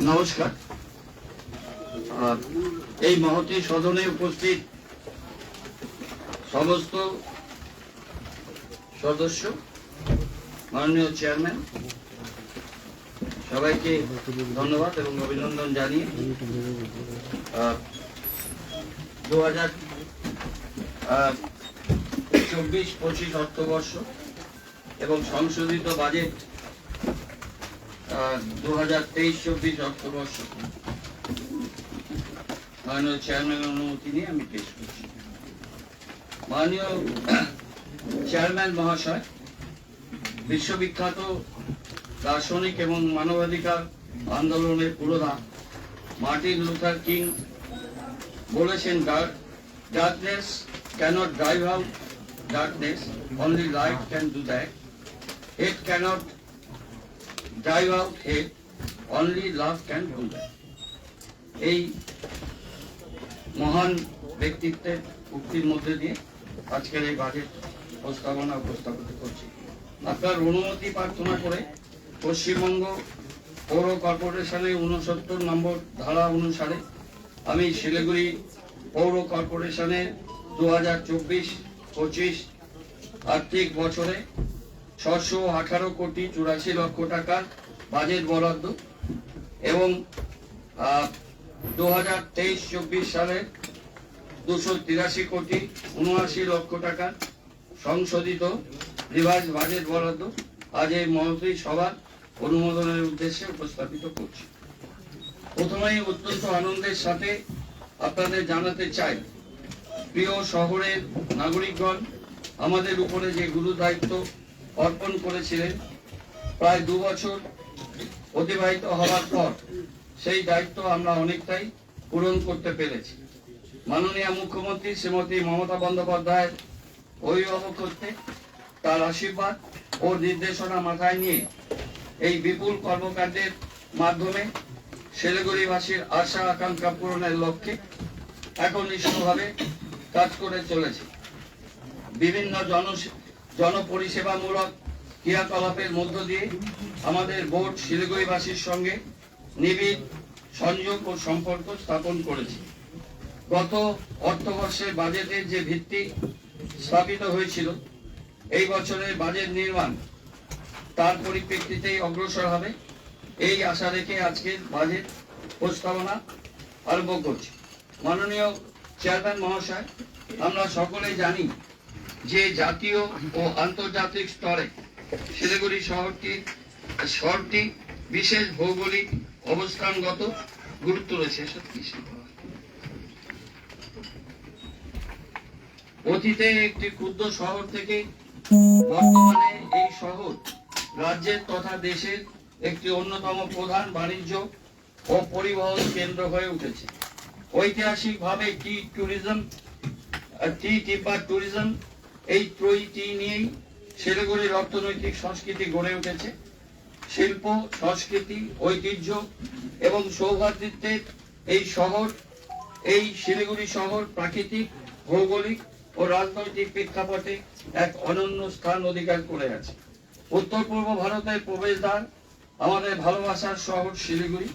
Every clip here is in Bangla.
নমস্কার। এই মহতী সদনে উপস্থিত সমস্ত সদস্য, মাননীয় চেয়ারম্যান, সবাইকে ধন্যবাদ এবং অভিনন্দন জানিয়ে 2024-25 অর্থবর্ষ এবং সংশোধিত বাজেট 2023-24 অর্থবর্ষ মাননীয় চেয়ারম্যানের অনুমতি নিয়ে আমি পেশ করছি। মাননীয় চেয়ারম্যান মহাশয়, বিশ্ববিখ্যাত দার্শনিক এবং মানবাধিকার আন্দোলনের পুরোধা মার্টিন লুথার কিং বলেছেন, darkness cannot drive out darkness, only light can do that. Hate cannot drive out hate, only love can do that. এই মহান ব্যক্তিত্বের উক্তির মধ্যে দিয়ে আজকের এই বাজেট প্রস্তাবনা উপস্থাপিত করছি। আপনার অনুমতি প্রার্থনা করে পশ্চিমবঙ্গ পৌর কর্পোরেশনের 69 নম্বর ধারা অনুসারে আমি শিলিগুড়ি পৌর কর্পোরেশনের 2024-25 আর্থিক বছরে 618 কোটি 84 লক্ষ টাকার বাজেট বরাদ্দ এবং 2023-24 সালে 283 কোটি 79 লক্ষ টাকার সংশোধিত রিভাইজ বাজেট বরাদ্দ আজ এই মহতী সভার অনুমোদনের উদ্দেশ্যে উপস্থাপিত করছি। প্রথমেই অত্যন্ত আনন্দের সাথে আপনাদের জানাতে চাই, প্রিয় শহরের নাগরিকগণ আমাদের উপরে যে গুরু দায়িত্ব অর্পণ করেছিলেন, প্রায় 2 বছর অতিবাহিত হওয়ার পর সেই দায়িত্ব আমরা অনেকটাই পূরণ করতে পেরেছি। মাননীয় মুখ্যমন্ত্রী শ্রীমতী মমতা বন্দ্যোপাধ্যায়ের অভিভাবকত্বে তার আশীর্বাদ ও নির্দেশনা মাথায় নিয়ে এই বিপুল কর্মকাণ্ডের মাধ্যমে শিলিগুড়িবাসীর আশা আকাঙ্ক্ষা পূরণের লক্ষ্যে একনিষ্ঠভাবে কাজ করে চলেছে। বিভিন্ন জনপরিষেবামূলক ক্রিয়াকলাপের মধ্য দিয়ে আমাদের বোর্ড শিলিগুড়িবাসীর সঙ্গে নিবিড় সংযোগ ও সম্পর্ক স্থাপন করেছে। গত অর্থবর্ষের বাজেটের যে ভিত্তি স্থাপিত হয়েছিল, এই বছরের বাজেট নির্মাণ তার পরিপ্রেক্ষিতেই অগ্রসর হবে, এই আশা রেখে আজকের বাজেট প্রস্তাবনা আরম্ভ করছি। মাননীয় চেয়ারম্যান মহাশয়, আমরা সকলেই জানি যে জাতীয় ও আন্তর্জাতিক স্তরে শিলিগুড়ি শহরটি বিশেষ ভৌগোলিক অবস্থানগত গুরুত্ব রয়েছে। অতীতে একটি ক্ষুদ্র শহর থেকে বর্তমানে এই শহর রাজ্যের তথা দেশের একটি অন্যতম প্রধান বাণিজ্য ও পরিবহন কেন্দ্র হয়ে উঠেছে। ঐতিহাসিকভাবে টি টিম্বার ট্যুরিজম এই ত্রয়ীটি নিয়েই শিলিগুড়ির অর্থনৈতিক সংস্কৃতি গড়ে উঠেছে। শিল্প, সংস্কৃতি, ঐতিহ্য এবং সৌহার্দ্যের এই শিলিগুড়ি শহর প্রাকৃতিক, ভৌগোলিক ও রাজনৈতিক প্রেক্ষাপটে এক অনন্য স্থান অধিকার করে আছে। উত্তর পূর্ব ভারতের প্রবেশদ্বার আমাদের ভালোবাসার শহর শিলিগুড়ি।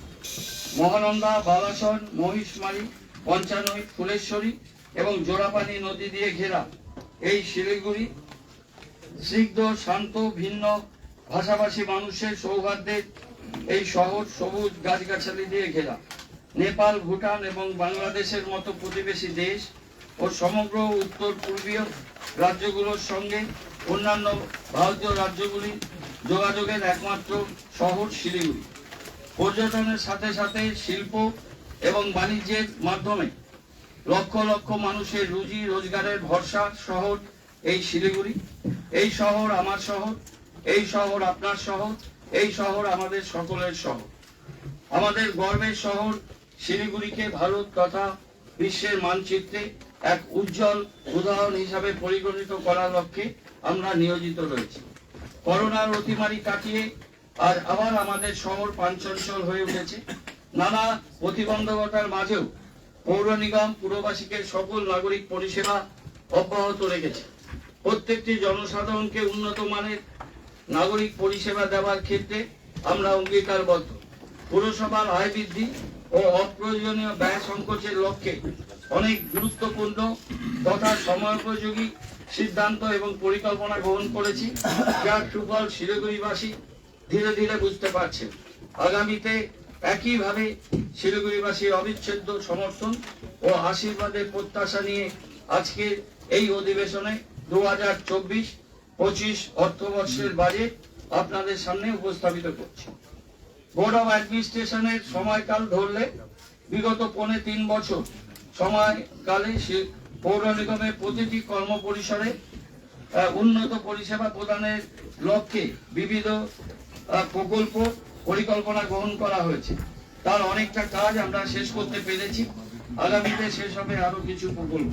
মহানন্দা, বালাসন, মহিষমারি, পঞ্চানন, ফুলেশ্বরী এবং জোড়াপানি নদী দিয়ে ঘেরা এই শিলিগুড়ি স্নিগ্ধ, শান্ত, ভিন্ন ভাষাভাষী মানুষের সৌহার্দ্যের এই শহর সবুজ গাছগাছালি দিয়ে ঘেরা। নেপাল, ভুটান এবং বাংলাদেশের মতো প্রতিবেশী দেশ ও সমগ্র উত্তর পূর্বীয় রাজ্যগুলোর সঙ্গে অন্যান্য ভারতীয় রাজ্যগুলির যোগাযোগের একমাত্র শহর শিলিগুড়ি। পর্যটনের সাথে সাথে শিল্প এবং বাণিজ্যের মাধ্যমে লক্ষ লক্ষ মানুষের রুজি রোজগারের ভরসার শহর এই শিলিগুড়ি। এই শহর আমার শহর, এই শহর আপনার শহর, এই শহর আমাদের সকলের শহর। আমাদের গর্বের শহর শিলিগুড়িকে ভারত তথা বিশ্বের মানচিত্রে এক উজ্জ্বল উদাহরণ হিসাবে পরিগণিত করার লক্ষ্যে আমরা নিয়োজিত রয়েছি। করোনার অতিমারি কাটিয়ে আজ আবার আমাদের শহর প্রাণচঞ্চল হয়ে উঠেছে। নানা প্রতিবন্ধকতার মাঝেও পৌর নিগম পুরবাসীকে সকল নাগরিক পরিষেবা অব্যাহত রেখেছে। প্রত্যেকটি জনসাধারণকে উন্নত মানের নাগরিক পরিষেবা দেওয়ার ক্ষেত্রে আমরা অঙ্গীকারবদ্ধ। পুরসভার আয় বৃদ্ধি ও অপ্রয়োজনীয় ব্যয় সংকোচের লক্ষ্যে অনেক গুরুত্বপূর্ণ তথা সময়োপযোগী সিদ্ধান্ত এবং পরিকল্পনা গ্রহণ করেছি, যার সুফল শিলিগুড়িবাসী ধীরে ধীরে বুঝতে পারছে। আগামীতে একইভাবে শিলিগুড়িবাসীর অবিচ্ছেদ্য সমর্থন ও আশীর্বাদের প্রত্যাশা নিয়ে আজকে এই অধিবেশনে 2024-25 অর্থবর্ষের বাজেট আপনাদের সামনে উপস্থাপিত করছি। বোর্ড অব অ্যাডমিনিস্ট্রেশনের সময়কাল ধরলে বিগত 3.5 বছর সময়কালে পৌর নিগমের প্রতিটি কর্ম পরিসরে উন্নত পরিষেবা প্রদানের লক্ষ্যে বিবিধ প্রকল্প পরিকল্পনা গ্রহণ করা হয়েছে। তার অনেকটা কাজ আমরা শেষ করতে পেরেছি। আগামীতে শেষ হবে আরো কিছু প্রকল্প।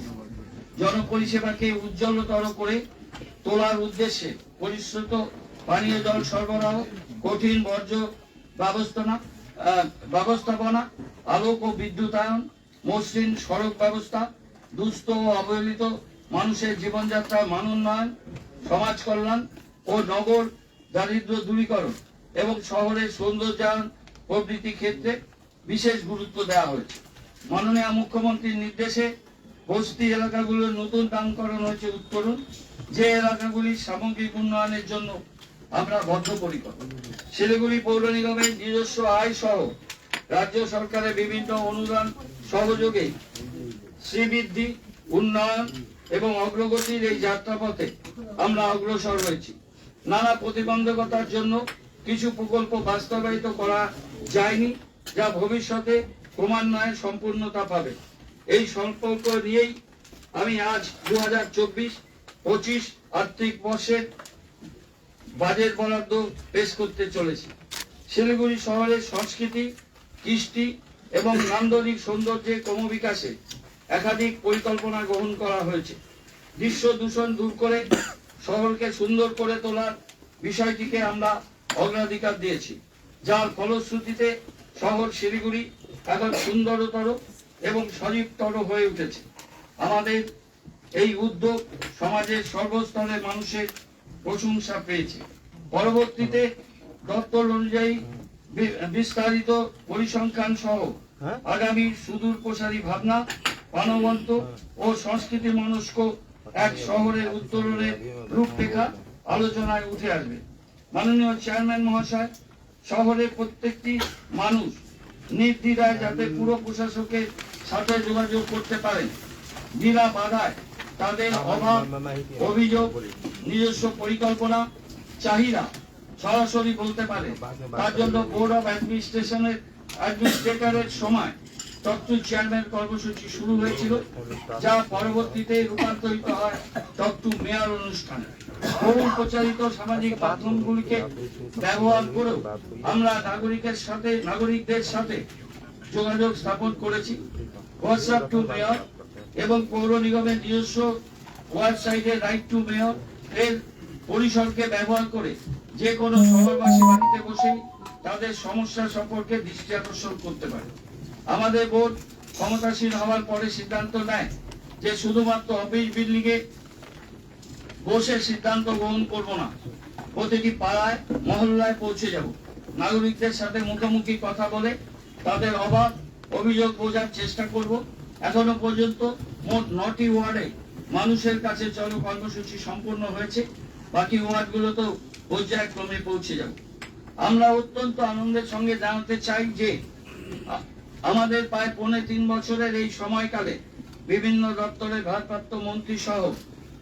জনপরিষেবাকে উজ্জ্বলতর করে তোলার উদ্দেশ্যে পরিশ্রুত পানীয় জল সরবরাহ, কঠিন বর্জ্য ব্যবস্থাপনা, আলোক ও বিদ্যুতায়ন, মসৃণ সড়ক ব্যবস্থা, দুস্থ ও অবহেলিত মানুষের জীবনযাত্রা মান উন্নয়ন, সমাজ কল্যাণ ও নগর দারিদ্র দূরীকরণ এবং শহরের সৌন্দর্যায়ন প্রভৃতি ক্ষেত্রে বিশেষ গুরুত্ব দেওয়া হয়েছে। মাননীয় মুখ্যমন্ত্রীর নির্দেশে বস্তি এলাকাগুলোর নতুন নামকরণ হয়েছে উত্তরণ, যে এলাকাগুলির সামগ্রিক উন্নয়নের জন্য আমরা বদ্ধপরিকর। শিলিগুড়ি পৌর নিগমের নিজস্ব আয় সহ রাজ্য সরকারের বিভিন্ন অনুদান সহযোগে শ্রীবৃদ্ধি, উন্নয়ন এবং অগ্রগতির এই যাত্রাপথে আমরা অগ্রসর হয়েছি। নানা প্রতিবন্ধকতার জন্য কিছু প্রকল্প বাস্তবায়িত করা যায়নি, যা ভবিষ্যতে ক্রমান্বয়ে সম্পূর্ণতা পাবে। এই সম্পর্ক নিয়েই আমি আজ 2024-25 আর্থিক বর্ষের বাজেট বরাদ্দ পেশ করতে চলেছি। শিলিগুড়ি শহরের সংস্কৃতি, কৃষ্টি এবং নান্দনিক সৌন্দর্যের ক্রমবিকাশে একাধিক পরিকল্পনা গ্রহণ করা হয়েছে। দৃশ্য দূষণ দূর করে শহরকে সুন্দর করে তোলার বিষয়টিকে আমরা অগ্রাধিকার দিয়েছি, যার ফলশ্রুতিতে শহর শিলিগুড়ি এখন সুন্দরতর এবং সজীবতর হয়ে উঠেছে। আমাদের এই উদ্যোগ সমাজের সর্বস্তরের মানুষের প্রশংসা পেয়েছে। পরবর্তীতে দপ্তর অনুযায়ী বিস্তারিত পরিসংখ্যান সহ আগামী সুদূর প্রসারী ভাবনা, প্রাণবন্ত ও সংস্কৃতি মনস্ক এক শহরের উত্তরণের রূপরেখা আলোচনায় উঠে আসবে। মাননীয় চেয়ারম্যান মহাশয়, শহরের প্রত্যেকটি মানুষ নির্দ্বিধায় যাতে পুরো প্রশাসকের সাথে যোগাযোগ করতে পারেন, বিনা বাধায় তাদের অভাব, অভিযোগ, নিজস্ব পরিকল্পনা, চাহিদা সরাসরি বলতে পারে, তার জন্য বোর্ড অব অ্যাডমিনিস্ট্রেটরের সময় টক টু চেয়ারম্যান কর্মসূচি শুরু হয়েছিল, যা পরবর্তীতে রূপান্তরিত হয় টক টু মেয়র অনুষ্ঠানে। বহুল প্রচারিত সামাজিক মাধ্যমগুলিকে ব্যবহার করেও আমরা নাগরিকদের সাথে যোগাযোগ স্থাপন করেছি। হোয়াটসঅ্যাপ টু মেয়র এবং পৌর নিগমের নিজস্ব ওয়েবসাইটে রাইট টু মেয়র এর পরিসরকে ব্যবহার করে যে কোনো শহরবাসী বাড়িতে বসেই তাদের সমস্যা সম্পর্কে দৃষ্টি আকর্ষণ করতে পারে। আমাদের বোর্ড ক্ষমতাসীন হওয়ার পরে সিদ্ধান্ত নেয় যে শুধুমাত্র অফিস বিল্ডিং এ বসে সিদ্ধান্ত গ্রহণ করব না, প্রতিটি পাড়ায় মহল্লায় পৌঁছে যাব, নাগরিকদের সাথে মুখোমুখি কথা বলে তাদের অভাব অভিযোগ বোঝার চেষ্টা করব। এখনো পর্যন্ত মোট 9টি ওয়ার্ডে মানুষের কাছে চলো কর্মসূচি সম্পূর্ণ হয়েছে, বাকি ওয়ার্ডগুলোতেও পর্যায়ক্রমে পৌঁছে যাব। আমরা অত্যন্ত আনন্দের সঙ্গে জানাতে চাই যে আমাদের প্রায় 3.5 বছরের এই সময়কালে বিভিন্ন দপ্তরের ভারপ্রাপ্ত মন্ত্রী সহ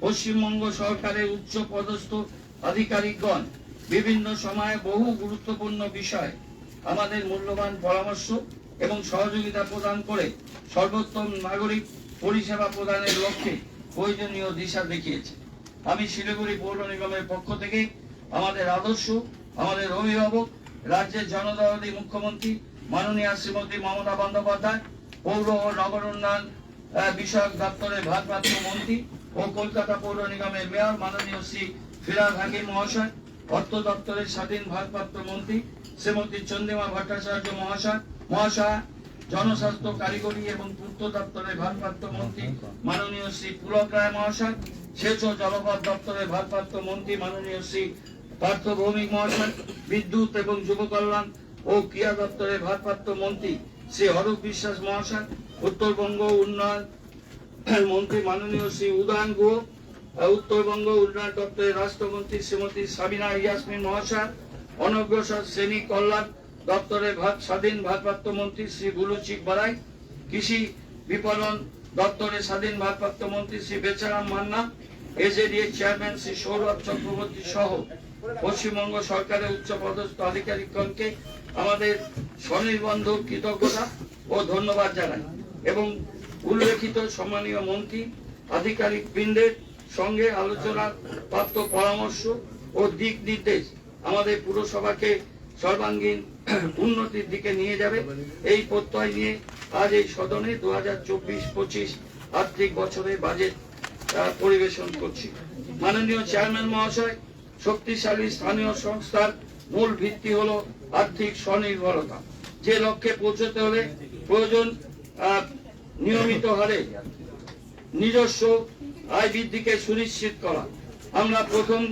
পশ্চিমবঙ্গ সরকারের উচ্চ পদস্থ আধিকারিকগণ বিভিন্ন সময়ে বহু গুরুত্বপূর্ণ বিষয় আমাদের মূল্যবান পরামর্শ এবং সহযোগিতা প্রদান করে সর্বোত্তম নাগরিক পরিষেবা প্রদানের লক্ষ্যে প্রয়োজনীয় দিশা দেখিয়েছে। আমি শিলিগুড়ি পৌর নিগমের পক্ষ থেকে আমাদের আদর্শ, আমাদের অভিভাবক, রাজ্যের জনদরদী মুখ্যমন্ত্রী মাননীয় শ্রীমতী মমতা বন্দ্যোপাধ্যায়, পৌর ও নগর উন্নয়ন বিষয়ক দপ্তরের ভারপ্রাপ্ত মন্ত্রী ও কলকাতা পৌর নিগমের মেয়র মাননীয় শ্রী ফিরহাদ হাকিম মহাশয়, অর্থ দপ্তরের স্বাধীন ভারপ্রাপ্ত মন্ত্রী শ্রীমতী চন্দ্রিমা ভট্টাচার্য মহাশয়া, জনস্বাস্থ্য, কারিগরি এবং পূর্ত দপ্তরের ভারপ্রাপ্ত মন্ত্রী মাননীয় শ্রী পুলক রায় মহাশয়, সেচ ও জলপথ দপ্তরের ভারপ্রাপ্ত মন্ত্রী মাননীয় শ্রী পার্থ ভৌমিক মহাশয়, বিদ্যুৎ এবং যুব কল্যাণ ও ক্রীড়া দপ্তরের ভারপ্রাপ্ত মন্ত্রী শ্রী অরূপ বিশ্বাস মহাশয়, উত্তরবঙ্গ উন্নয়ন মন্ত্রী মাননীয় শ্রী উদয়ন গুহ, উত্তরবঙ্গ উন্নয়ন দপ্তরের রাষ্ট্রমন্ত্রী শ্রীমতী সাবিনা ইয়াসমিন মহাশয়, অনগ্রসর শ্রেণী কল্যাণ দপ্তরের স্বাধীন ভারপ্রাপ্ত মন্ত্রী শ্রী বুলুচিক বারাই, কৃষি বিপণন দপ্তরের স্বাধীন ভারপ্রাপ্ত মন্ত্রী শ্রী বেচারাম মান্না, এজেডিএ চেয়ারম্যান শ্রী সৌরভ চক্রবর্তী সহ পশ্চিমবঙ্গ সরকারের উচ্চপদস্থ আধিকারিকগণকে আমাদের স্বনির্বন্ধ কৃতজ্ঞতা ও ধন্যবাদ জানাই এবং উল্লেখিত সম্মানীয় মন্ত্রী আধিকারিক বৃন্দের সঙ্গে আলোচনার প্রাপ্ত পরামর্শ ও দিক নির্দেশ আমাদের পুরসভাকে সর্বাঙ্গীন উন্নতির দিকে নিয়ে যাবে, এই প্রত্যয় নিয়ে আজ এই সদনে 2024-25 আর্থিক বছরের বাজেট পরিবেশন করছি। মাননীয় চেয়ারম্যান মহাশয়, শক্তিশালী স্থানীয় সংস্থার মূল ভিত্তি হলো আর্থিক স্বনির্ভরতা। যে লক্ষ্যে পৌঁছতে হলে প্রয়োজন নিয়মিত হারে নিজস্ব আয় বৃদ্ধিকে সুনিশ্চিত করা। আমরা প্রথম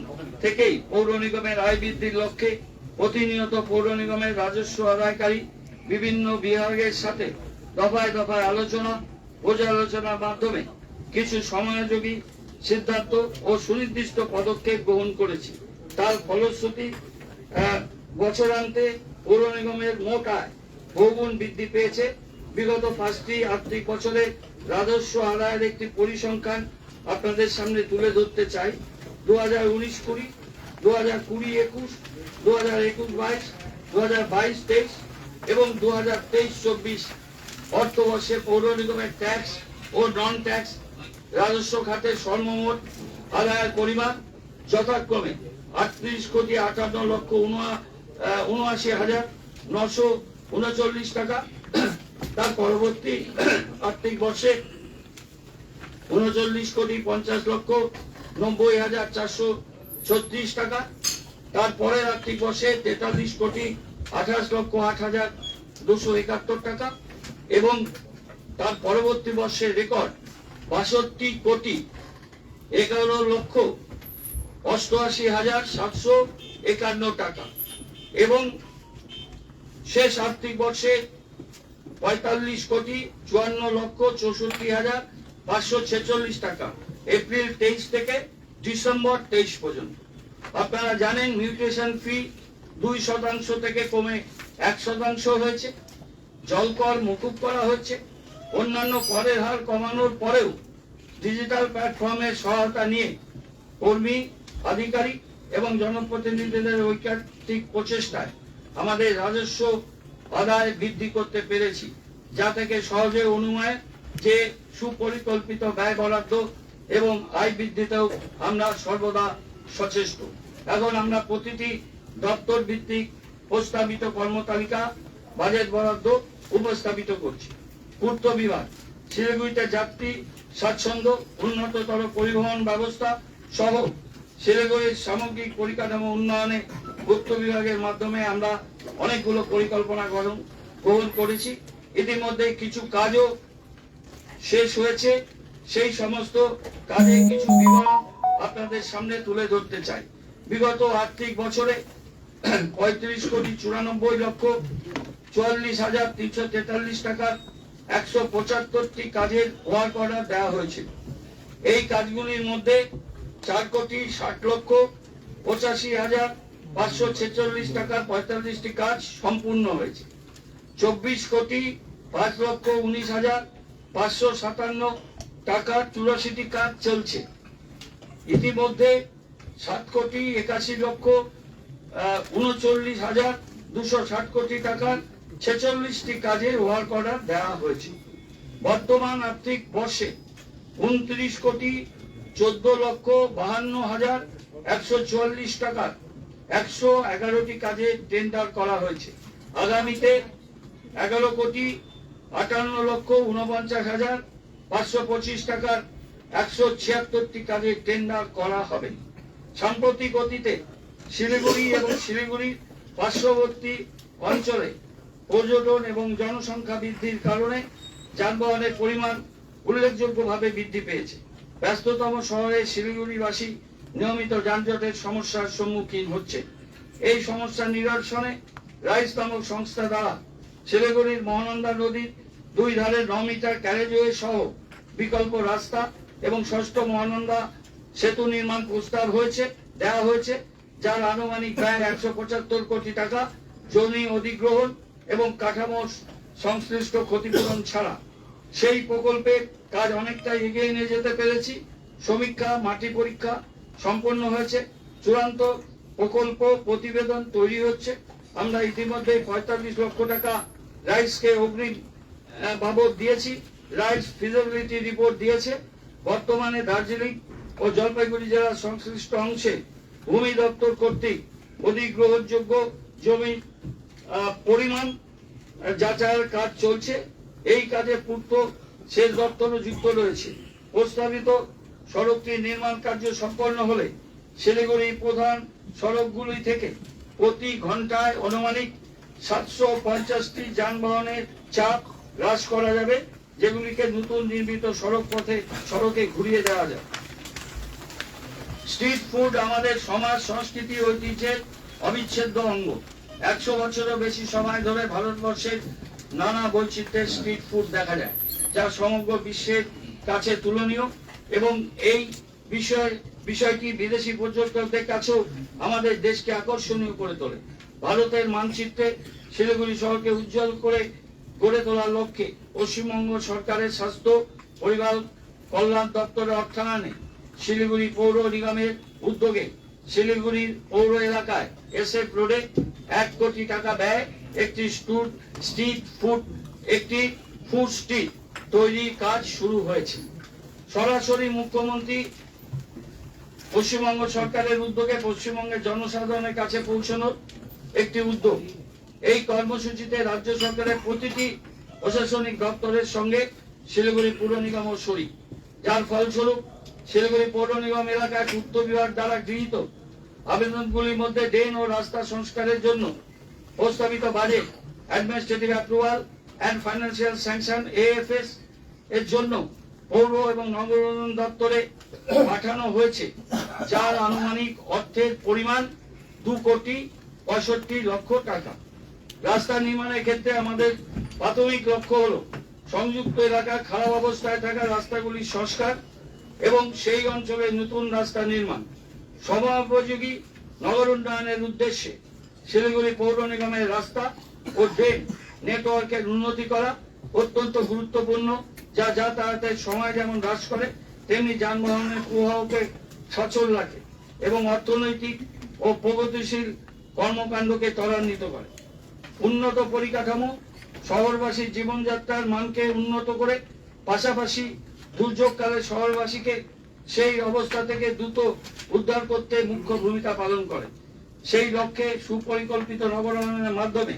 থেকেই পৌর নিগমের আয় বৃদ্ধির লক্ষ্যে প্রতিনিয়ত পৌর নিগমের রাজস্ব আদায়কারী বিভিন্ন বিভাগের সাথে দফায় দফায় আলোচনা, পর্যালোচনার মাধ্যমে কিছু সময়োযোগী সিদ্ধান্ত ও সুনির্দিষ্ট পদক্ষেপ গ্রহণ করেছি। তার ফলশ্রুতি বছরান্তে পৌর নিগমের মোট আয় বহুগুণ বৃদ্ধি পেয়েছে। বিগত 5টি আর্থিক বছরে রাজস্ব আদায়ের একটি পরিসংখ্যান আপনাদের সামনে তুলে ধরতে চাই। 2019-20, 2020-21, 2021-22, 2022-23 এবং 2023-24 অর্থবর্ষে পৌর নিগমের ট্যাক্স ও নন ট্যাক্স রাজস্ব খাতের সর্বমোট আদায়ের পরিমাণ যথাক্রমে 38,78,79,939 টাকা। তার পরবর্তী আর্থিক বর্ষে 39,50,90,436 টাকা। তারপরের আর্থিক বর্ষে 43,28,08,271 টাকা এবং তার পরবর্তী বর্ষে রেকর্ড 62,11,88,751 টাকা এবং শেষ আর্থিক বর্ষে 45,54,64,546 টাকা এপ্রিল 23 থেকে ডিসেম্বর 23 পর্যন্ত। আপনারা জানেন মিউটেশন ফি 2% থেকে কমে 1% হয়েছে। জলকর মকুব করা হচ্ছে। অন্যান্য করের হার কমানোর পরেও ডিজিটাল প্ল্যাটফর্মের সহায়তা নিয়ে কর্মী, আধিকারিক এবং জনপ্রতিনিধিদের ঐকান্তিক প্রচেষ্টায় আমাদের রাজস্ব আদায় বৃদ্ধি করতে পেরেছি, যা থেকে সহজে অনুমেয় যে সুপরিকল্পিত ব্যয় বরাদ্দ এবং আয় বৃদ্ধিতেও আমরা সর্বদা সচেষ্ট। এখন আমরা প্রতিটি দপ্তর ভিত্তিক প্রস্তাবিত কর্মতালিকা বাজেট বরাদ্দ উপস্থাপিত করছি। পূর্ত বিভাগ শিলিগুড়িতে যাত্রী স্বাচ্ছন্দ্য, উন্নততর পরিবহন ব্যবস্থা সহ শিলিগুড়ির সামগ্রিক পরিকাঠামো উন্নয়নে পূর্ত বিভাগের মাধ্যমে আমরা অনেকগুলো পরিকল্পনা গ্রহণ করেছি। ইতিমধ্যে কিছু কাজও শেষ হয়েছে। সেই সমস্ত কাজে কিছু বিবরণ আপনাদের সামনে তুলে ধরতে চাই। বিগত আর্থিক বছরে 35,94,44,343 টাকার 175টি কাজের ওয়ার্ক অর্ডার দেওয়া হয়েছিল। এই কাজগুলির মধ্যে 4,60,85,546 টাকার 45টি কাজ সম্পূর্ণ হয়েছে। 24,19,557 টাকার 84টি কাজ চলছে। ইতিমধ্যে 7,81,39,260 টাকার 46টি কাজের ওয়ার্ক অর্ডার দেওয়া হয়েছে। বর্তমান আর্থিক বর্ষে 29,14,52,144 টাকার 111টি কাজের টেন্ডার করা হয়েছে। আগামীতে 11,58,49,525 টাকার 176টি কাজের টেন্ডার করা হবে। সাম্প্রতিক অতীতে শিলিগুড়ি এবং শিলিগুড়ির পার্শ্ববর্তী অঞ্চলে পর্যটন এবং জনসংখ্যা বৃদ্ধির কারণে যানবাহনের পরিমাণ উল্লেখযোগ্যভাবে বৃদ্ধি পেয়েছে। ব্যস্ততম শহরে শিলিগুড়িবাসী নিয়মিত যানজটের সমস্যার সম্মুখীন হচ্ছে। এই সমস্যা নিরসনে রাইস নামক সংস্থা দ্বারা শিলিগুড়ির মহানন্দা নদীর দুই ধারে 9 মিটার ক্যারেজওয়ে সহ বিকল্প রাস্তা এবং ষষ্ঠ মহানন্দা সেতু নির্মাণ প্রস্তাব দেওয়া হয়েছে, যার আনুমানিক ব্যয় 175 কোটি টাকা। জমি অধিগ্রহণ এবং কাঠামো সংশ্লিষ্ট ক্ষতিপূরণ ছাড়া সেই প্রকল্পের কাজ অনেকটাই এগিয়ে নিয়ে যেতে পেরেছি। সমীক্ষা, মাটি পরীক্ষা সম্পন্ন হয়েছে, চূড়ান্ত প্রকল্প প্রতিবেদন তৈরি হচ্ছে। আমরা ইতিমধ্যে 45 লক্ষ টাকা রাইসকে অগ্রিম বাবদ দিয়েছি। রাইস ফিজিবিলিটি রিপোর্ট দিয়েছে। বর্তমানে দার্জিলিং ও জলপাইগুড়ি জেলার সংশ্লিষ্ট অংশে ভূমি দপ্তর কর্তৃক অধিগ্রহণযোগ্য জমির পরিমাণ যাচাইয়ের কাজ চলছে। এই কাজে পূর্ত সেচ দপ্তরও যুক্ত রয়েছে। প্রস্তাবিত সড়কটি নির্মাণ কার্য সম্পন্ন হলে শিলিগুড়ি প্রধান সড়কগুলি থেকে প্রতি ঘন্টায় আনুমানিক 750টি যানবাহনের চাপ হ্রাস করা যাবে, যেগুলিকে নতুন নির্মিত সড়কে ঘুরিয়ে দেওয়া যায়। স্ট্রিট ফুড আমাদের সমাজ, সংস্কৃতি, ঐতিহ্যের অবিচ্ছেদ্য অঙ্গ। 100 বছরেরও বেশি সময় ধরে ভারতবর্ষের নানা বৈচিত্র্যের স্ট্রিট ফুড দেখা যায়, যা সমগ্র বিশ্বের কাছে তুলনীয়, এবং এই বিষয়টি বিদেশি পর্যটকদের কাছেও আমাদের দেশকে আকর্ষণীয় করে তোলে। ভারতের মানচিত্রে শিলিগুড়ি শহরকে উজ্জ্বল করে গড়ে তোলার লক্ষ্যে পশ্চিমবঙ্গ সরকারের স্বাস্থ্য পরিবার কল্যাণ দপ্তরের অর্থায়নে শিলিগুড়ি পৌর নিগমের উদ্যোগে শিলিগুড়ির পৌর এলাকায় SF রোডে 1 কোটি টাকা ব্যয় একটি ফুড স্ট্রিট তৈরির কাজ শুরু হয়েছে। সরাসরি মুখ্যমন্ত্রী পশ্চিমবঙ্গ সরকারের উদ্যোগে পশ্চিমবঙ্গের জনসাধারণের কাছে পৌঁছানোর একটি উদ্যোগ। এই কর্মসূচিতে রাজ্য সরকারের প্রতিটি প্রশাসনিক দপ্তরের সঙ্গে শিলিগুড়ি পৌর নিগমও শরিক, যার ফলস্বরূপ শিলিগুড়ি পৌর নিগম এলাকায় পূর্ত বিভাগ দ্বারা গৃহীত আবেদনগুলির মধ্যে ড্রেন ও রাস্তা সংস্কারের জন্য প্রস্তাবিত budget, administrative approval and financial sanction AFS এর জন্য পৌর এবং নগর উন্নয়ন দপ্তরে পাঠানো হয়েছে, যার আনুমানিক অর্থের পরিমাণ 2,65,00,000 টাকা। রাস্তা নির্মাণের ক্ষেত্রে আমাদের প্রাথমিক লক্ষ্য হল সংযুক্ত এলাকা খারাপ অবস্থায় থাকা রাস্তাগুলির সংস্কার এবং সেই অঞ্চলে নতুন রাস্তা নির্মাণ। সময়োপযোগী নগর উন্নয়নের উদ্দেশ্যে শিলিগুড়ি পৌর নিগমের রাস্তা ও ড্রেন নেটওয়ার্কের উন্নতি করা অত্যন্ত গুরুত্বপূর্ণ, যা যাতায়াতের সময় যেমন হ্রাস করে, তেমনি যানবাহনের প্রবাহকে সচল রাখে এবং অর্থনৈতিক ও প্রগতিশীল কর্মকাণ্ডকে ত্বরান্বিত করে। উন্নত পরিকাঠামো শহরবাসীর জীবনযাত্রার মানকে উন্নত করে, পাশাপাশি দুর্যোগকালে শহরবাসীকে সেই অবস্থা থেকে দ্রুত উদ্ধার করতে মুখ্য ভূমিকা পালন করে। সেই লক্ষ্যে সুপরিকল্পিত নগরায়নের মাধ্যমে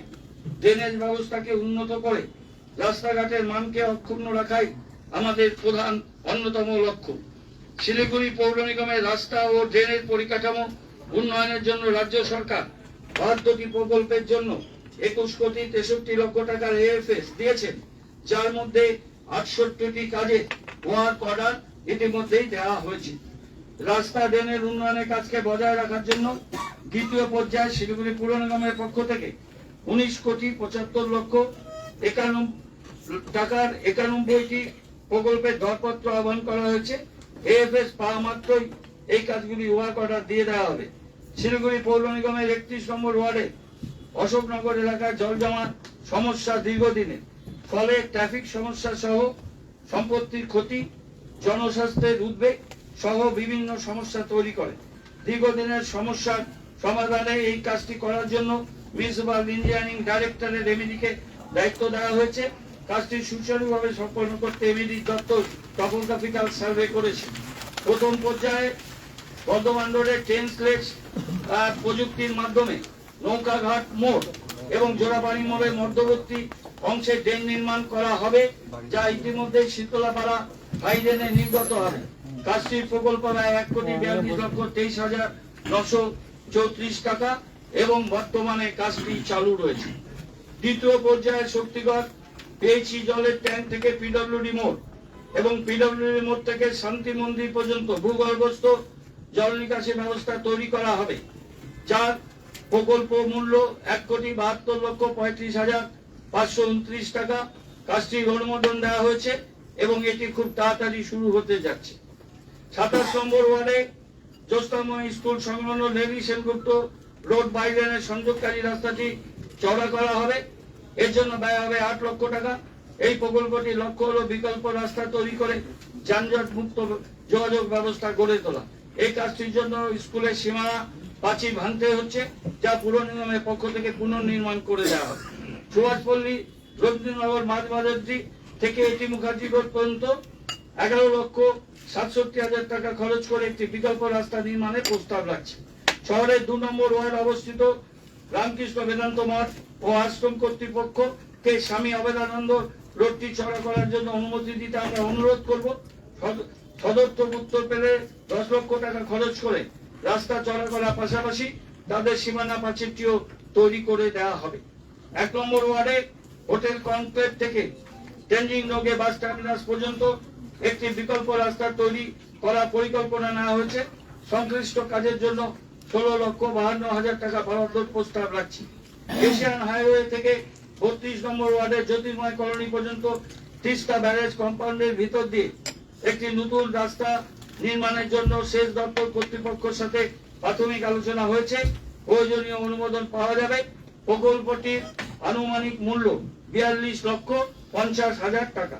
ড্রেনেজ ব্যবস্থাকে উন্নত করে রাস্তাঘাটের মানকে অক্ষুণ্ণ রাখাই আমাদের অন্যতম লক্ষ্য। শিলিগুড়ি পৌর নিগমের রাস্তা ও ড্রেনের পরিকাঠামো উন্নয়নের জন্য রাজ্য সরকার 72টি প্রকল্পের জন্য 21,63,00,000 টাকার AFS দিয়েছেন, যার মধ্যে 68টি কাজে ওয়ার্ক অর্ডার ইতিমধ্যেই দেওয়া হয়েছে। রাস্তা ড্রেনের উন্নয়নের কাজকে বজায় রাখার জন্য দ্বিতীয় পর্যায়ে শিলিগুড়ি পৌর নিগমের পক্ষ থেকে 19,75,00,000 টাকার 91টি প্রকল্পের দরপত্র আহ্বান করা হয়েছে। AFS পাওয়া মাত্রই এই কাজগুলি ওয়ার্ক অর্ডার দিয়ে দেওয়া হবে। শিলিগুড়ি পৌর নিগমের 31 নম্বর ওয়ার্ডে অশোকনগর এলাকায় জল জমার সমস্যা দীর্ঘদিনের, ফলে ট্রাফিক সমস্যা সহ সম্পত্তির ক্ষতি, জনস্বাস্থ্যের উদ্বেগ সহ বিভিন্ন সমস্যা তৈরি করে। দীর্ঘদিনের সমস্যার সমাধানে এই কাজটি করার জন্য মিউনিসিপাল ইঞ্জিনিয়ারিং ডাইরেক্টরের এমইডিকে দায়িত্ব দেওয়া হয়েছে। কাজটি সুচারুভাবে সম্পন্ন করতে এমইডি দপ্তর টপোগ্রাফিক্যাল সার্ভে করেছে। প্রথম পর্যায়ে বর্ধমান রোডে ট্রেনসলেট প্রযুক্তির মাধ্যমে নৌকাঘাট মোড় এবং জোড়াবাড়ি মোড়ের মধ্যবর্তী অংশে ড্রেন নির্মাণ করা হবে, যা ইতিমধ্যে শীতলাপাড়া হাইড্রেনে নির্গত হবে। কাজটির প্রকল্প ব্যয় 1,42,23,934 টাকা এবং বর্তমানে কাজটি চালু রয়েছে। দ্বিতীয় পর্যায়ে শক্তিগড় পেয়েছি জলের ট্যাঙ্ক থেকে পিডব্লিউডি মোড় এবং পিডব্লিউডি মোড় থেকে শান্তি মন্দির পর্যন্ত ভূগর্ভস্থ জল নিকাশি ব্যবস্থা তৈরি করা হবে, যার প্রকল্প মূল্য 1,72,35,529 টাকা। কাজটির অনুমোদন দেওয়া হয়েছে এবং এটি খুব তাড়াতাড়ি শুরু হতে যাচ্ছে। 27 নম্বর ওয়ার্ডে জ্যোৎস্নাময় স্কুল সংলগ্ন লেডি সেনগুপ্ত রোড বাইলেনের সংযোগকারী রাস্তাটি চওড়া করা হবে। এর জন্য ব্যয় হবে 8 লক্ষ টাকা। এই প্রকল্পটির লক্ষ্য হল বিকল্প রাস্তা তৈরি করে যানজট মুক্ত যোগাযোগ ব্যবস্থা গড়ে তোলা। এই কাজটির জন্য স্কুলের সীমানা প্রাচীর ভাঙতে হচ্ছে, যা পুর নিগমের পক্ষ থেকে পুনর্নির্মাণ করে দেওয়া হবে। সুভাষপল্লী রবীন্দ্রনগর মাঝ বাজারটি থেকে এটি মুখার্জি রোড পর্যন্ত 11,67,000 টাকা খরচ করে একটি বিকল্প রাস্তা নির্মাণের প্রস্তাব রাখছে। শহরের 2 নম্বর ওয়ার্ড অবস্থিত রামকৃষ্ণ বেদান্ত মঠ ও আশ্রম কর্তৃপক্ষকে স্বামী অবেদানন্দ রোডটি চড়া করার জন্য অনুমতি দিতে আমরা অনুরোধ করব। সদর্থক উত্তর পেলে 10 লক্ষ টাকা খরচ করে রাস্তা চড়া করার পাশাপাশি তাদের সীমানা প্রাচীরটিও তৈরি করে দেওয়া হবে। 1 নম্বর ওয়ার্ডে হোটেল কনক্লেভ থেকে তেনজিং নৌকে বাস টার্মিনাস পর্যন্ত একটি বিকল্প রাস্তা তৈরি করার পরিকল্পনা নেওয়া হয়েছে। সংশ্লিষ্ট কাজের জন্য 16,52,000 টাকা বরাদ্দের প্রস্তাব রাখছি। এশিয়ান হাইওয়ে থেকে 32 নম্বর ওয়ার্ডের জ্যোতির্ময় কলোনি পর্যন্ত তিস্তা ব্যারেজ কম্পাউন্ডের ভিতর দিয়ে একটি নতুন রাস্তা নির্মাণের জন্য সেচ দপ্তর কর্তৃপক্ষের সাথে প্রাথমিক আলোচনা হয়েছে। প্রয়োজনীয় অনুমোদন পাওয়া যাবে। প্রকল্পটির আনুমানিক মূল্য 42,50,000 টাকা।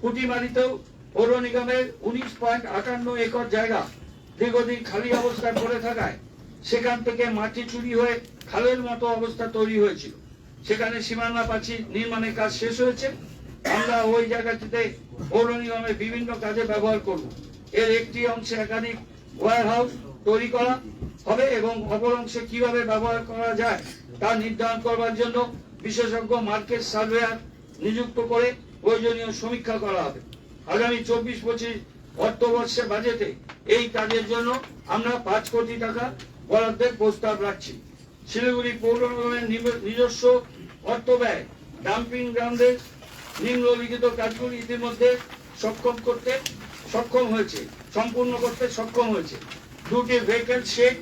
পুটিমারিতেও পৌর নিগমের 19.58 একর জায়গা দীর্ঘদিন খালি অবস্থায় পড়ে থাকায় সেখান থেকে মাটি চুরি হয়ে খালের মতো অবস্থা তৈরি হয়েছিল। সেখানে সীমানা প্রাচীর নির্মাণের কাজ শেষ হয়েছে। আমরা ওই জায়গাটিতে পৌর নিগমের বিভিন্ন কাজে ব্যবহার করব। এর একটি অংশে একাধিক ওয়্যার হাউস তৈরি করা হবে এবং অপর অংশে কিভাবে ব্যবহার করা যায় তা নির্ধারণ করবার জন্য বিশেষজ্ঞ মার্কেট সার্ভেয়ার নিযুক্ত করে প্রয়োজনীয় সমীক্ষা করা হবে। আগামী 24-25 অর্থবর্ষে বাজেটে এই কাজের জন্য আমরা 5 কোটি টাকা বরাদ্দের প্রস্তাব রাখছি। শিলিগুড়ি পৌর নিগমের নিজস্ব অর্থ ব্যয় ডাম্পিং গ্রাউন্ডের নিম্নলিখিত কাজগুলি ইতিমধ্যে সম্পূর্ণ করতে সক্ষম হয়েছে। 2টি ভেহিকল শেড